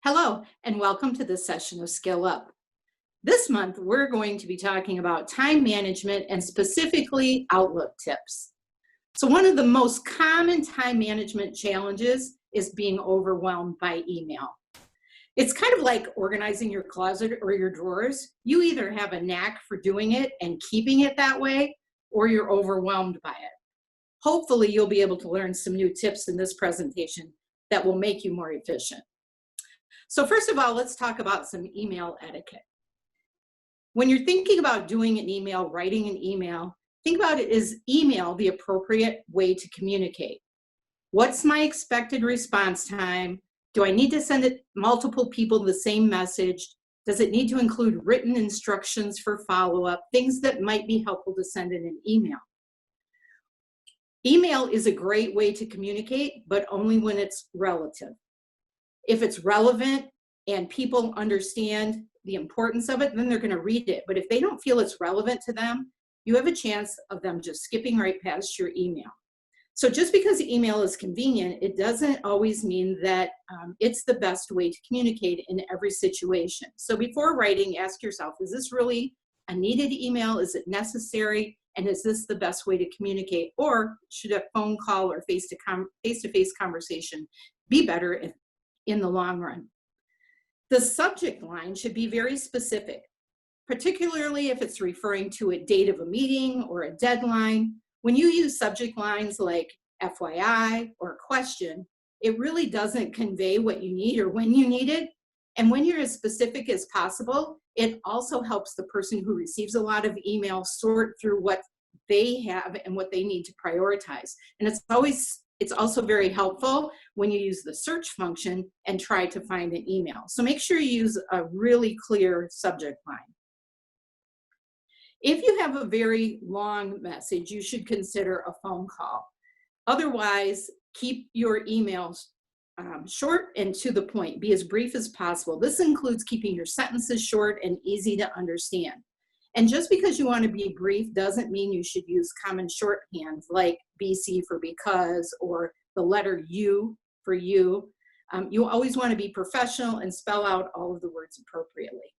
Hello, and welcome to this session of Skill Up. This month, we're going to be talking about time management and specifically Outlook tips. So one of the most common time management challenges is being overwhelmed by email. It's kind of like organizing your closet or your drawers. You either have a knack for doing it and keeping it that way, or you're overwhelmed by it. Hopefully, you'll be able to learn some new tips in this presentation that will make you more efficient. So first of all, let's talk about some email etiquette. When you're thinking about doing an email, writing an email, think about it as email the appropriate way to communicate. What's my expected response time? Do I need to send it multiple people the same message? Does it need to include written instructions for follow-up? Things that might be helpful to send in an email. Email is a great way to communicate, but only when it's relative. If it's relevant and people understand the importance of it, then they're going to read it. But if they don't feel it's relevant to them, you have a chance of them just skipping right past your email. So just because email is convenient, it doesn't always mean that it's the best way to communicate in every situation. So before writing, ask yourself, is this really a needed email? Is it necessary? And is this the best way to communicate? Or should a phone call or face-to-face conversation be better in the long run? The subject line should be very specific, particularly if it's referring to a date of a meeting or a deadline. When you use subject lines like FYI or a question, it really doesn't convey what you need or when you need it. And when you're as specific as possible, it also helps the person who receives a lot of emails sort through what they have and what they need to prioritize. And it's also very helpful when you use the search function and try to find an email. So make sure you use a really clear subject line. If you have a very long message, you should consider a phone call. Otherwise, keep your emails short and to the point. Be as brief as possible. This includes keeping your sentences short and easy to understand. And just because you want to be brief doesn't mean you should use common shorthands like BC for because or the letter U for you. You always want to be professional and spell out all of the words appropriately.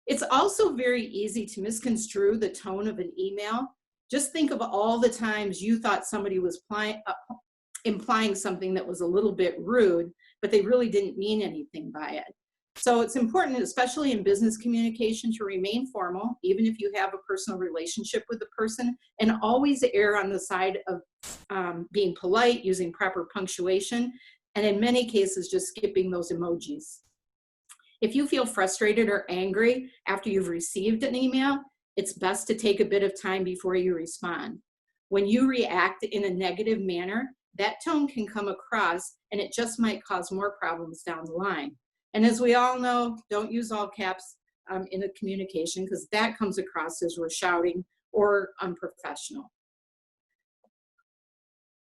It's also very easy to misconstrue the tone of an email. Just think of all the times you thought somebody was implying something that was a little bit rude, but they really didn't mean anything by it. So it's important, especially in business communication, to remain formal, even if you have a personal relationship with the person, and always err on the side of being polite, using proper punctuation, and in many cases, just skipping those emojis. If you feel frustrated or angry after you've received an email, it's best to take a bit of time before you respond. When you react in a negative manner, that tone can come across, and it just might cause more problems down the line. And as we all know, don't use all caps in a communication because that comes across as we're shouting or unprofessional.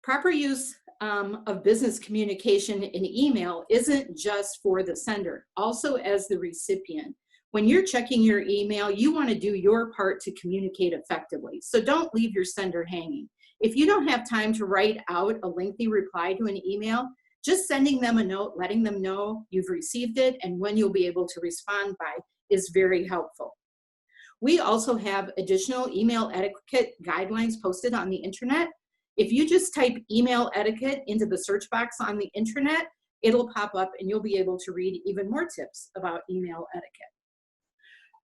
Proper use of business communication in email isn't just for the sender, also as the recipient. When you're checking your email, you want to do your part to communicate effectively. So don't leave your sender hanging. If you don't have time to write out a lengthy reply to an email, just sending them a note, letting them know you've received it and when you'll be able to respond by is very helpful. We also have additional email etiquette guidelines posted on the internet. If you just type email etiquette into the search box on the internet, it'll pop up and you'll be able to read even more tips about email etiquette.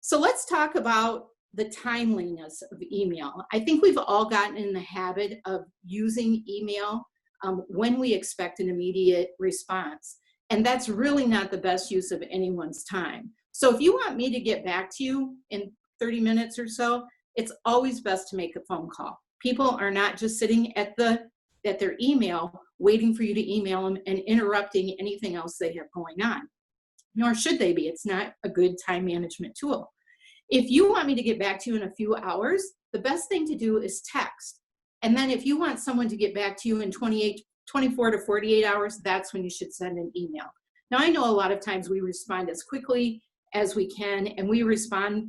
So let's talk about the timeliness of email. I think we've all gotten in the habit of using email when we expect an immediate response. And that's really not the best use of anyone's time. So if you want me to get back to you in 30 minutes or so, it's always best to make a phone call. People are not just sitting at their email waiting for you to email them and interrupting anything else they have going on. Nor should they be. It's not a good time management tool. If you want me to get back to you in a few hours, the best thing to do is text. And then if you want someone to get back to you in 24 to 48 hours, that's when you should send an email. Now, I know a lot of times we respond as quickly as we can, and we respond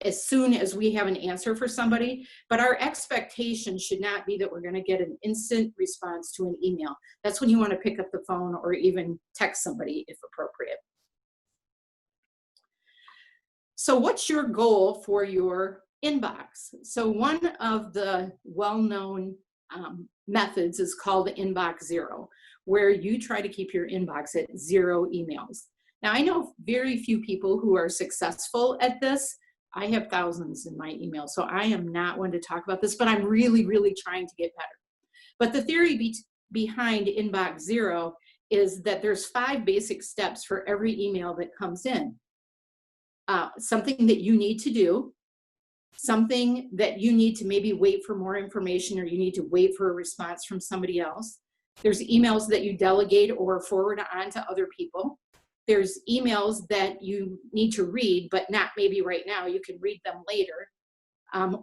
as soon as we have an answer for somebody, but our expectation should not be that we're going to get an instant response to an email. That's when you want to pick up the phone or even text somebody if appropriate. So what's your goal for your inbox? So one of the well-known methods is called Inbox Zero, where you try to keep your inbox at 0 emails. Now, I know very few people who are successful at this. I have thousands in my email, so I am not one to talk about this, but I'm really, really trying to get better. But the theory behind Inbox Zero is that there's 5 basic steps for every email that comes in. Something that you need to do, something that you need to maybe wait for more information, or you need to wait for a response from somebody else. There's emails that you delegate or forward on to other people. There's emails that you need to read, but not maybe right now. You can read them later.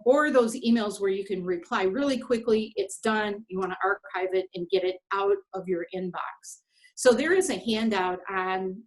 Or those emails where you can reply really quickly, it's done, you want to archive it and get it out of your inbox. So there is a handout on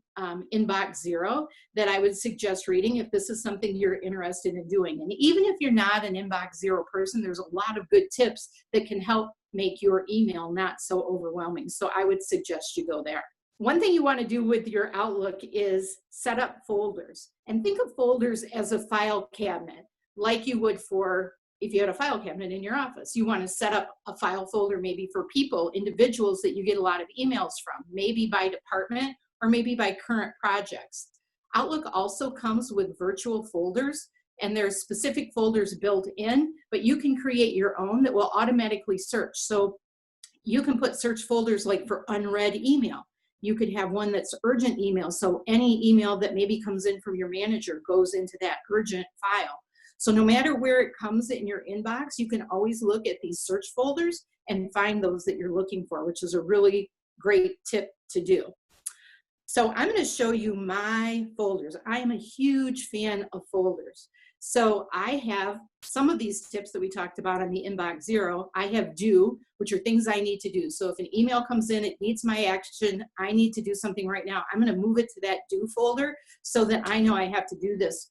Inbox Zero that I would suggest reading if this is something you're interested in doing. And even if you're not an Inbox Zero person, there's a lot of good tips that can help make your email not so overwhelming. So I would suggest you go there. One thing you want to do with your Outlook is set up folders. And think of folders as a file cabinet, like you would for if you had a file cabinet in your office. You want to set up a file folder maybe for people, individuals that you get a lot of emails from, maybe by department or maybe by current projects. Outlook also comes with virtual folders, and there's specific folders built in, but you can create your own that will automatically search. So you can put search folders like for unread email. You could have one that's urgent email, so any email that maybe comes in from your manager goes into that urgent file. So no matter where it comes in your inbox, you can always look at these search folders and find those that you're looking for, which is a really great tip to do. So I'm going to show you my folders. I am a huge fan of folders. So I have some of these tips that we talked about on the Inbox Zero. I have do, which are things I need to do. So if an email comes in, it needs my action, I need to do something right now, I'm going to move it to that do folder so that I know I have to do this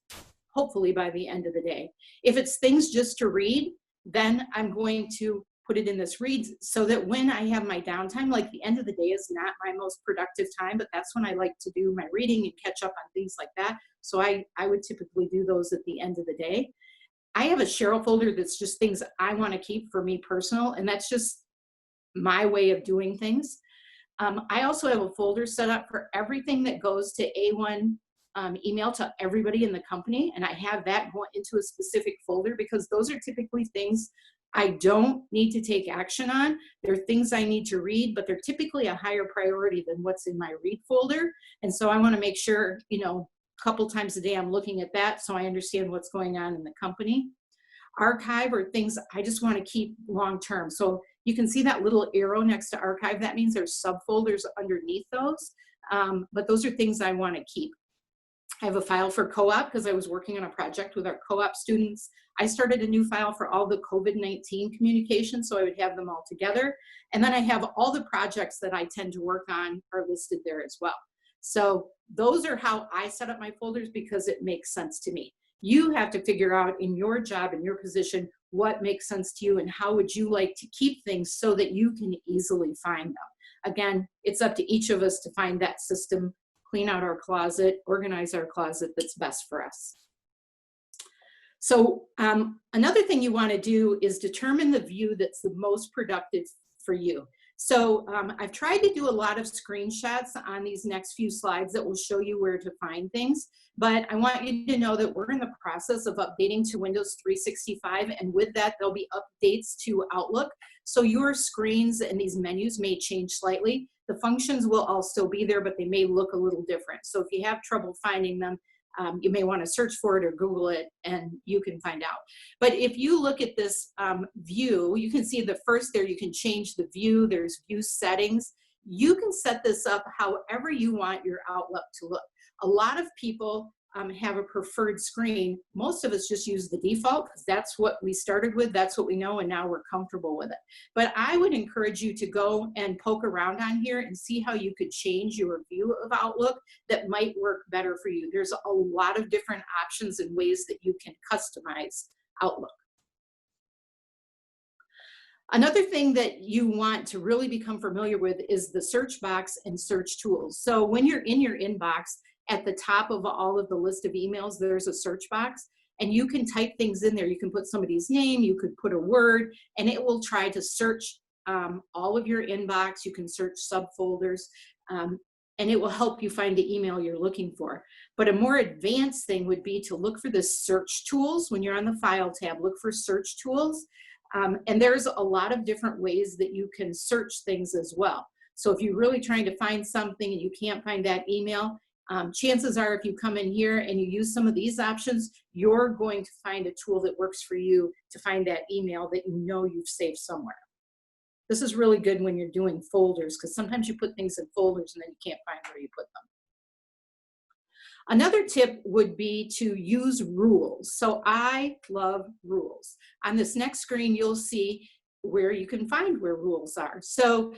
hopefully by the end of the day. If it's things just to read, then I'm going to put it in this read so that when I have my downtime, like the end of the day is not my most productive time, but that's when I like to do my reading and catch up on things like that. So I would typically do those at the end of the day. I have a Cheryl folder that's just things I want to keep for me personal, and that's just my way of doing things. I also have a folder set up for everything that goes to A1 email to everybody in the company, and I have that go into a specific folder because those are typically things I don't need to take action on. They're things I need to read, but they're typically a higher priority than what's in my read folder. And so I want to make sure, a couple times a day I'm looking at that so I understand what's going on in the company. Archive are things I just want to keep long term. So you can see that little arrow next to archive. That means there's subfolders underneath those, but those are things I want to keep. I have a file for co-op because I was working on a project with our co-op students. I started a new file for all the COVID-19 communication, so I would have them all together. And then I have all the projects that I tend to work on are listed there as well. So those are how I set up my folders because it makes sense to me. You have to figure out in your job, in your position, what makes sense to you and how would you like to keep things so that you can easily find them. Again, it's up to each of us to find that system, clean out our closet, organize our closet that's best for us. So another thing you want to do is determine the view that's the most productive for you. So I've tried to do a lot of screenshots on these next few slides that will show you where to find things, but I want you to know that we're in the process of updating to Windows 365, and with that there'll be updates to Outlook. So your screens and these menus may change slightly. The functions will all still be there, but they may look a little different. So if you have trouble finding them, you may want to search for it or Google it and you can find out. But if you look at this view, you can see the first there, you can change the view, there's view settings. You can set this up however you want your Outlook to look. A lot of people have a preferred screen. Most of us just use the default because that's what we started with, that's what we know, and now we're comfortable with it. But I would encourage you to go and poke around on here and see how you could change your view of Outlook that might work better for you. There's a lot of different options and ways that you can customize Outlook. Another thing that you want to really become familiar with is the search box and search tools. So when you're in your inbox, at the top of all of the list of emails, there's a search box, and you can type things in there. You can put somebody's name, you could put a word, and it will try to search all of your inbox. You can search subfolders, and it will help you find the email you're looking for. But a more advanced thing would be to look for the search tools. When you're on the File tab, look for search tools. And there's a lot of different ways that you can search things as well. So if you're really trying to find something and you can't find that email, chances are if you come in here and you use some of these options, you're going to find a tool that works for you to find that email that you know you've saved somewhere. This is really good when you're doing folders, because sometimes you put things in folders and then you can't find where you put them. Another tip would be to use rules. So I love rules. On this next screen, you'll see where you can find where rules are. So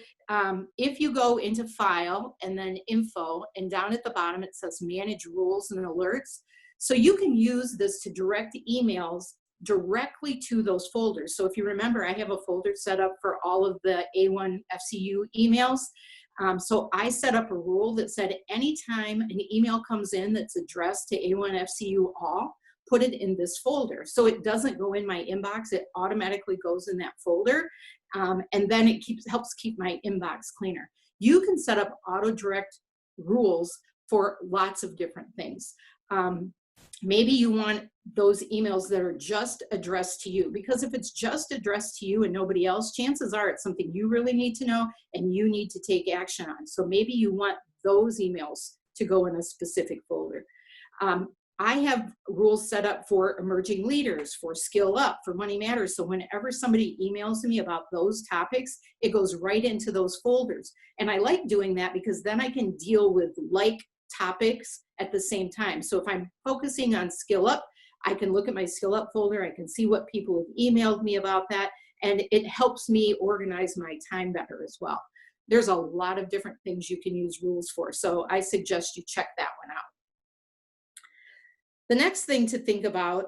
if you go into File and then Info, and down at the bottom it says Manage Rules and Alerts. So you can use this to direct emails directly to those folders. So if you remember, I have a folder set up for all of the A1 FCU emails. So I set up a rule that said anytime an email comes in that's addressed to A1 FCU all, put it in this folder. So it doesn't go in my inbox, it automatically goes in that folder. And then it helps keep my inbox cleaner. You can set up auto direct rules for lots of different things. Maybe you want those emails that are just addressed to you, because if it's just addressed to you and nobody else, chances are it's something you really need to know and you need to take action on. So maybe you want those emails to go in a specific folder. I have rules set up for emerging leaders, for Skill Up, for Money Matters. So whenever somebody emails me about those topics, it goes right into those folders. And I like doing that because then I can deal with like topics at the same time. So if I'm focusing on Skill Up, I can look at my Skill Up folder, I can see what people have emailed me about that, and it helps me organize my time better as well. There's a lot of different things you can use rules for, so I suggest you check that one out. The next thing to think about,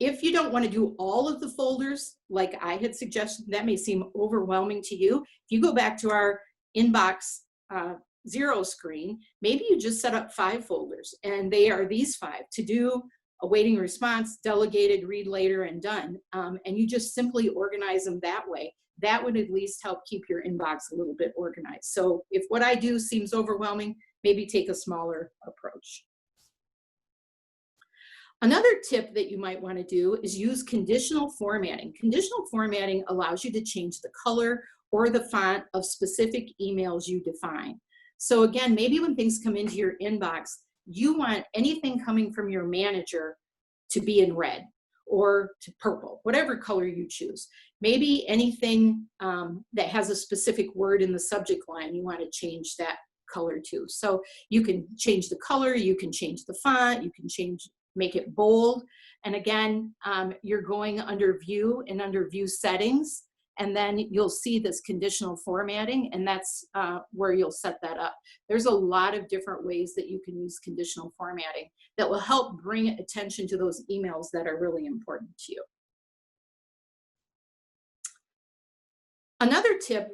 if you don't want to do all of the folders like I had suggested, that may seem overwhelming to you. If you go back to our inbox 0 screen, maybe you just set up 5 folders, and they are these 5: to do, awaiting response, delegated, read later, and done. And you just simply organize them that way. That would at least help keep your inbox a little bit organized. So if what I do seems overwhelming, maybe take a smaller approach. Another tip that you might want to do is use conditional formatting. Conditional formatting allows you to change the color or the font of specific emails you define. So again, maybe when things come into your inbox, you want anything coming from your manager to be in red or to purple, whatever color you choose. Maybe anything that has a specific word in the subject line, you want to change that color to. So you can change the color, you can change the font, you can make it bold. And again, you're going under View and under View Settings, and then you'll see this conditional formatting, and that's where you'll set that up. There's a lot of different ways that you can use conditional formatting that will help bring attention to those emails that are really important to you. Another tip,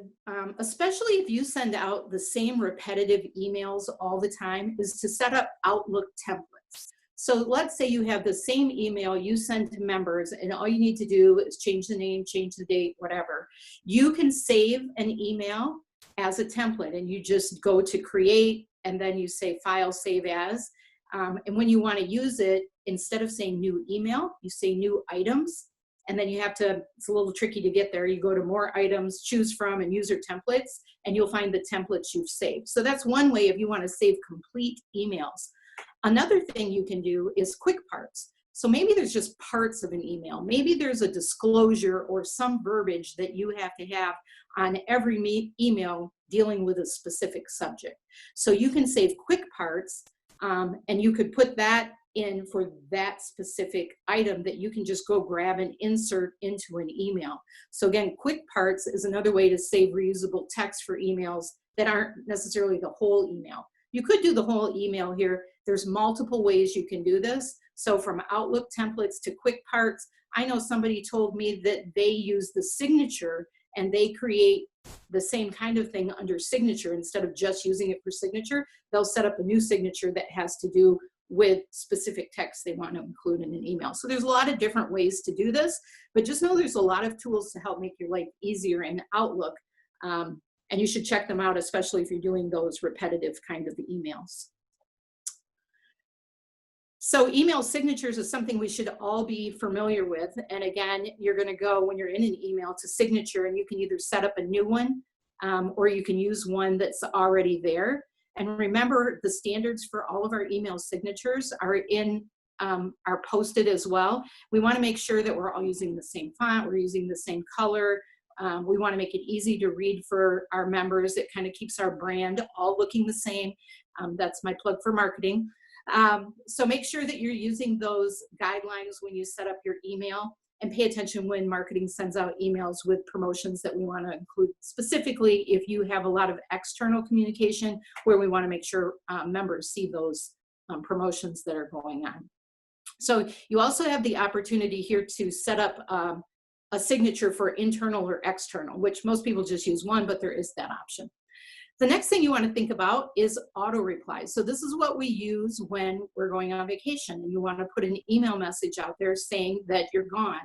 especially if you send out the same repetitive emails all the time, is to set up Outlook templates. So let's say you have the same email you send to members, and all you need to do is change the name, change the date, whatever. You can save an email as a template, and you just go to create, and then you say File, Save As. And when you want to use it, instead of saying new email, you say new items. And then you have to, it's a little tricky to get there. You go to more items, choose from, and user templates, and you'll find the templates you've saved. So that's one way if you want to save complete emails. Another thing you can do is quick parts. So maybe there's just parts of an email. Maybe there's a disclosure or some verbiage that you have to have on every email dealing with a specific subject. So you can save quick parts And you could put that in for that specific item that you can just go grab and insert into an email. So again, Quick Parts is another way to save reusable text for emails that aren't necessarily the whole email. You could do the whole email here. There's multiple ways you can do this. So from Outlook templates to Quick Parts, I know somebody told me that they use the signature and they create the same kind of thing under signature. Instead of just using it for signature, they'll set up a new signature that has to do with specific text they want to include in an email. So there's a lot of different ways to do this, but just know there's a lot of tools to help make your life easier in Outlook. And you should check them out, especially if you're doing those repetitive kind of emails. So email signatures is something we should all be familiar with. And again, you're going to go when you're in an email to signature, and you can either set up a new one or you can use one that's already there. And remember, the standards for all of our email signatures are posted as well. We want to make sure that we're all using the same font, we're using the same color. We want to make it easy to read for our members. It kind of keeps our brand all looking the same. That's my plug for marketing. So make sure that you're using those guidelines when you set up your email, and pay attention when marketing sends out emails with promotions that we want to include, specifically if you have a lot of external communication where we want to make sure members see those promotions that are going on. So you also have the opportunity here to set up a signature for internal or external, which most people just use one, but there is that option. The next thing you want to think about is auto replies. So this is what we use when we're going on vacation and you want to put an email message out there saying that you're gone.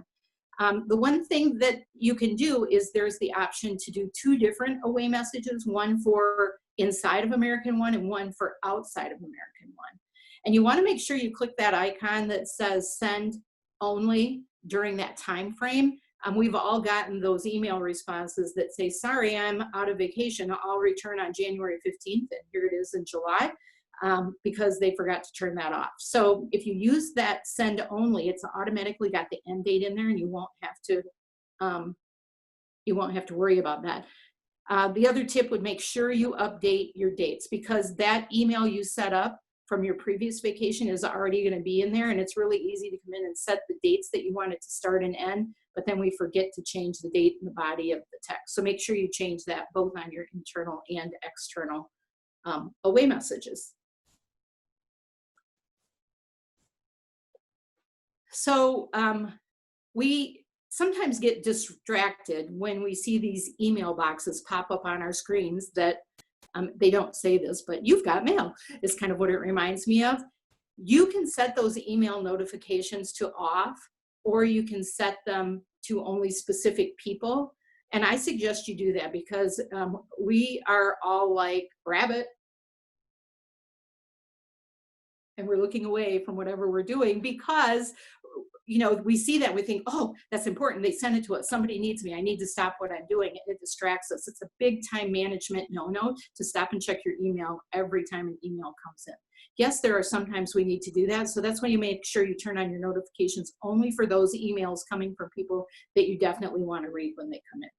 The one thing that you can do is there's the option to do 2 different away messages, one for inside of American One and one for outside of American One. And you want to make sure you click that icon that says send only during that time frame. We've all gotten those email responses that say, sorry, I'm out of vacation. I'll return on January 15th. And here it is in July, because they forgot to turn that off. So if you use that send only, it's automatically got the end date in there, and you won't have to worry about that. The other tip would make sure you update your dates, because that email you set up from your previous vacation is already going to be in there, and it's really easy to come in and set the dates that you want it to start and end, but then we forget to change the date in the body of the text. So make sure you change that both on your internal and external away messages. So we sometimes get distracted when we see these email boxes pop up on our screens that they don't say this, but you've got mail is kind of what it reminds me of. You can set those email notifications to off, or you can set them to only specific people. And I suggest you do that, because we are all like rabbit, and we're looking away from whatever we're doing, because we see that, we think, oh, that's important. They sent it to us. Somebody needs me. I need to stop what I'm doing. It distracts us. It's a big time management no-no to stop and check your email every time an email comes in. Yes, there are sometimes we need to do that. So that's when you make sure you turn on your notifications only for those emails coming from people that you definitely want to read when they come in.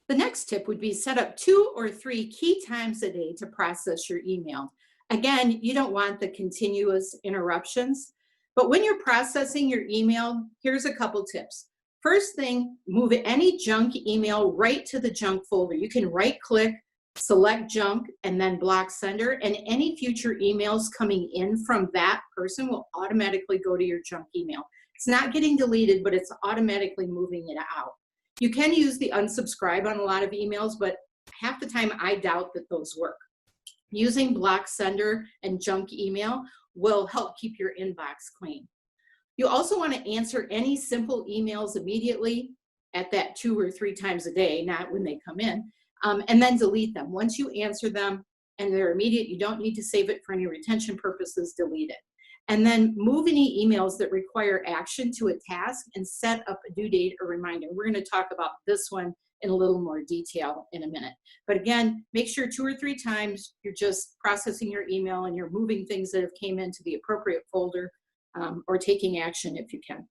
The next tip would be set up 2 or 3 key times a day to process your email. Again, you don't want the continuous interruptions. But when you're processing your email, here's a couple tips. First thing, move any junk email right to the junk folder. You can right-click, select junk, and then block sender, and any future emails coming in from that person will automatically go to your junk email. It's not getting deleted, but it's automatically moving it out. You can use the unsubscribe on a lot of emails, but half the time I doubt that those work. Using block sender and junk email will help keep your inbox clean. You also want to answer any simple emails immediately at that 2 or 3 times a day, not when they come in, and then delete them. Once you answer them and they're immediate, you don't need to save it for any retention purposes, delete it. And then move any emails that require action to a task and set up a due date or reminder. We're going to talk about this one in a little more detail in a minute. But again, make sure 2 or 3 times you're just processing your email and you're moving things that have came into the appropriate folder, or taking action if you can.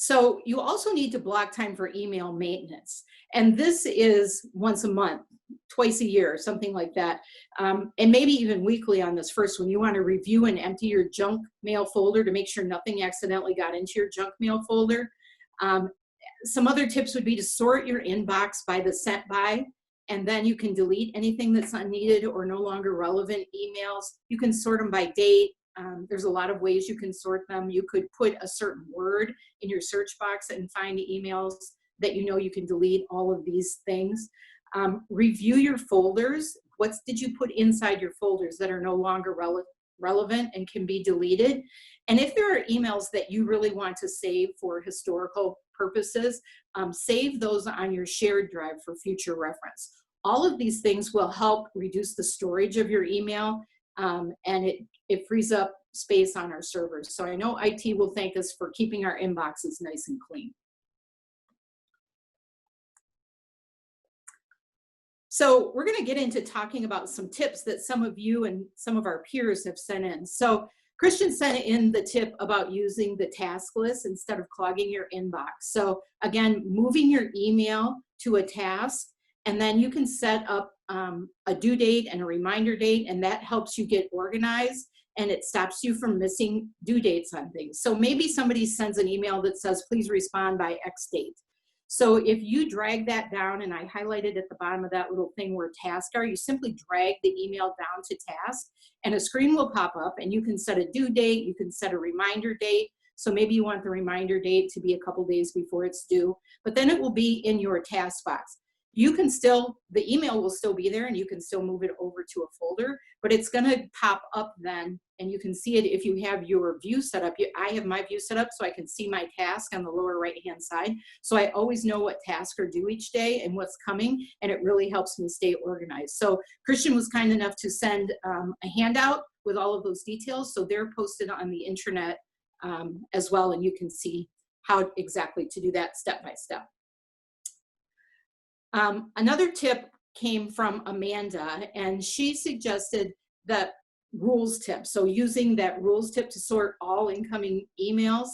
So you also need to block time for email maintenance. And this is once a month, twice a year, something like that. And maybe even weekly on this first one. You want to review and empty your junk mail folder to make sure nothing accidentally got into your junk mail folder. Some other tips would be to sort your inbox by the sent by, and then you can delete anything that's unneeded or no longer relevant emails. You can sort them by date. There's a lot of ways you can sort them. You could put a certain word in your search box and find emails that you know you can delete, all of these things. Review your folders. What did you put inside your folders that are no longer relevant and can be deleted? And if there are emails that you really want to save for historical purposes, save those on your shared drive for future reference. All of these things will help reduce the storage of your email, and it frees up space on our servers. So I know IT will thank us for keeping our inboxes nice and clean. So we're going to get into talking about some tips that some of you and some of our peers have sent in. So Christian sent in the tip about using the task list instead of clogging your inbox. So again, moving your email to a task, and then you can set up a due date and a reminder date, and that helps you get organized, and it stops you from missing due dates on things. So maybe somebody sends an email that says, please respond by X date. So if you drag that down, and I highlighted at the bottom of that little thing where tasks are, you simply drag the email down to task, and a screen will pop up, and you can set a due date, you can set a reminder date. So maybe you want the reminder date to be a couple days before it's due, but then it will be in your task box. You can still, the email will still be there, and you can still move it over to a folder, but it's going to pop up then, and you can see it if you have your view set up. I have my view set up so I can see my task on the lower right hand side. So I always know what tasks are due each day and what's coming, and it really helps me stay organized. So Christian was kind enough to send a handout with all of those details. So they're posted on the intranet as well, and you can see how exactly to do that step by step. Another tip came from Amanda, and she suggested that rules tip. So using that rules tip to sort all incoming emails.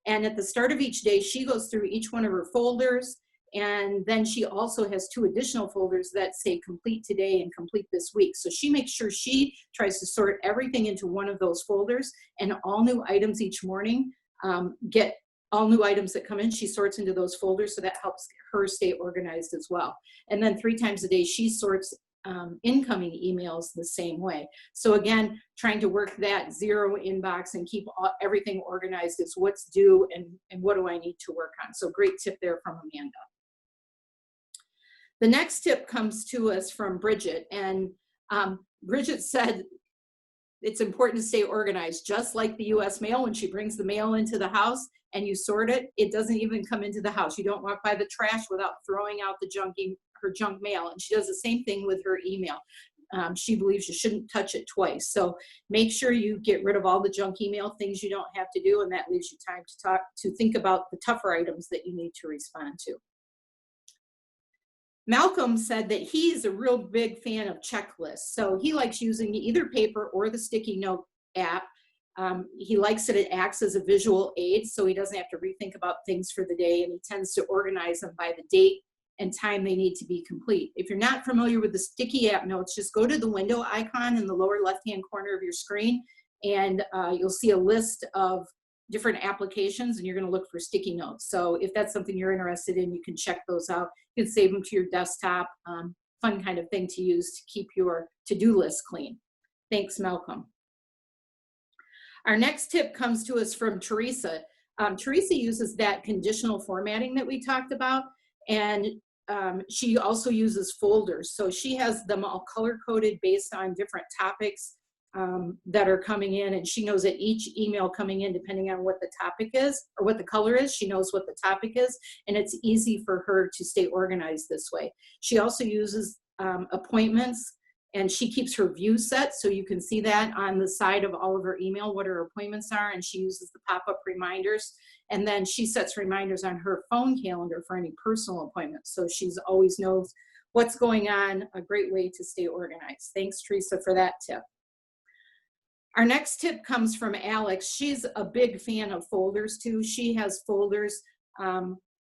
And at the start of each day, she goes through each one of her folders. And then she also has 2 additional folders that say complete today and complete this week. So she makes sure she tries to sort everything into one of those folders, and all new items each morning get all new items that come in, she sorts into those folders, so that helps her stay organized as well. And then 3 times a day, she sorts incoming emails the same way. So again, trying to work that 0 inbox and keep everything organized is what's due and what do I need to work on. So great tip there from Amanda. The next tip comes to us from Bridget, and Bridget said, it's important to stay organized, just like the US mail. When she brings the mail into the house and you sort it, it doesn't even come into the house. You don't walk by the trash without throwing out her junk mail. And she does the same thing with her email. She believes you shouldn't touch it twice. So make sure you get rid of all the junk email, things you don't have to do, and that leaves you time to think about the tougher items that you need to respond to. Malcolm said that he's a real big fan of checklists. So he likes using either paper or the sticky note app. He likes that it acts as a visual aid, so he doesn't have to rethink about things for the day, and he tends to organize them by the date and time they need to be complete. If you're not familiar with the sticky app notes, just go to the window icon in the lower left-hand corner of your screen, and you'll see a list of different applications, and you're going to look for sticky notes. So if that's something you're interested in, you can check those out. You can save them to your desktop. Fun kind of thing to use to keep your to-do list clean. Thanks, Malcolm. Our next tip comes to us from Teresa. Teresa uses that conditional formatting that we talked about, and she also uses folders. So she has them all color-coded based on different topics that are coming in, and she knows that each email coming in, depending on what the topic is or what the color is, she knows what the topic is, and it's easy for her to stay organized this way. She also uses appointments, and she keeps her view set, so you can see that on the side of all of her email, what her appointments are, and she uses the pop-up reminders, and then she sets reminders on her phone calendar for any personal appointments, so she's always knows what's going on. A great way to stay organized. Thanks, Teresa, for that tip. Our next tip comes from Alex. She's a big fan of folders too. She has folders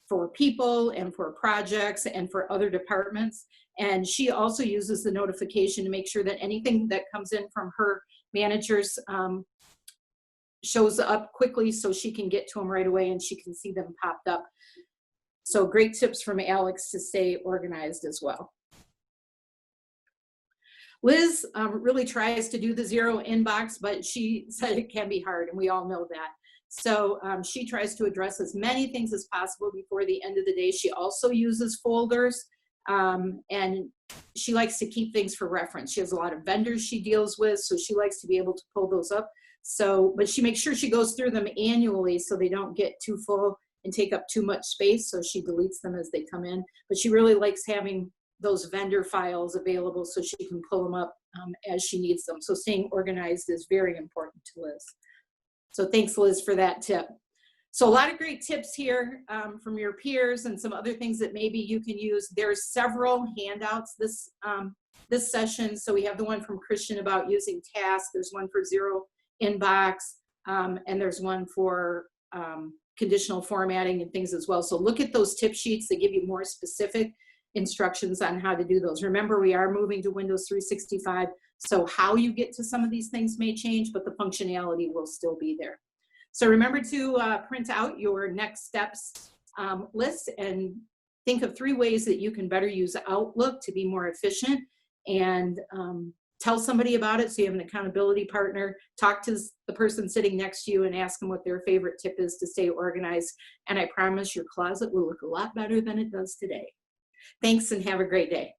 for people and for projects and for other departments. And she also uses the notification to make sure that anything that comes in from her managers shows up quickly so she can get to them right away and she can see them popped up. So great tips from Alex to stay organized as well. Liz really tries to do the zero inbox, but she said it can be hard, and we all know that. So she tries to address as many things as possible before the end of the day. She also uses folders, and she likes to keep things for reference. She has a lot of vendors she deals with, so she likes to be able to pull those up. So, but she makes sure she goes through them annually so they don't get too full and take up too much space, so she deletes them as they come in. But she really likes having those vendor files available so she can pull them up as she needs them. So staying organized is very important to Liz. So thanks, Liz, for that tip. So a lot of great tips here from your peers and some other things that maybe you can use. There's several handouts this session. So we have the one from Christian about using tasks. There's one for zero inbox, and there's one for conditional formatting and things as well. So look at those tip sheets. They give you more specific instructions on how to do those. Remember, we are moving to Windows 365, so how you get to some of these things may change, but the functionality will still be there. So remember to print out your next steps list and think of 3 ways that you can better use Outlook to be more efficient, and tell somebody about it so you have an accountability partner. Talk to the person sitting next to you and ask them what their favorite tip is to stay organized, and I promise your closet will look a lot better than it does today. Thanks and have a great day.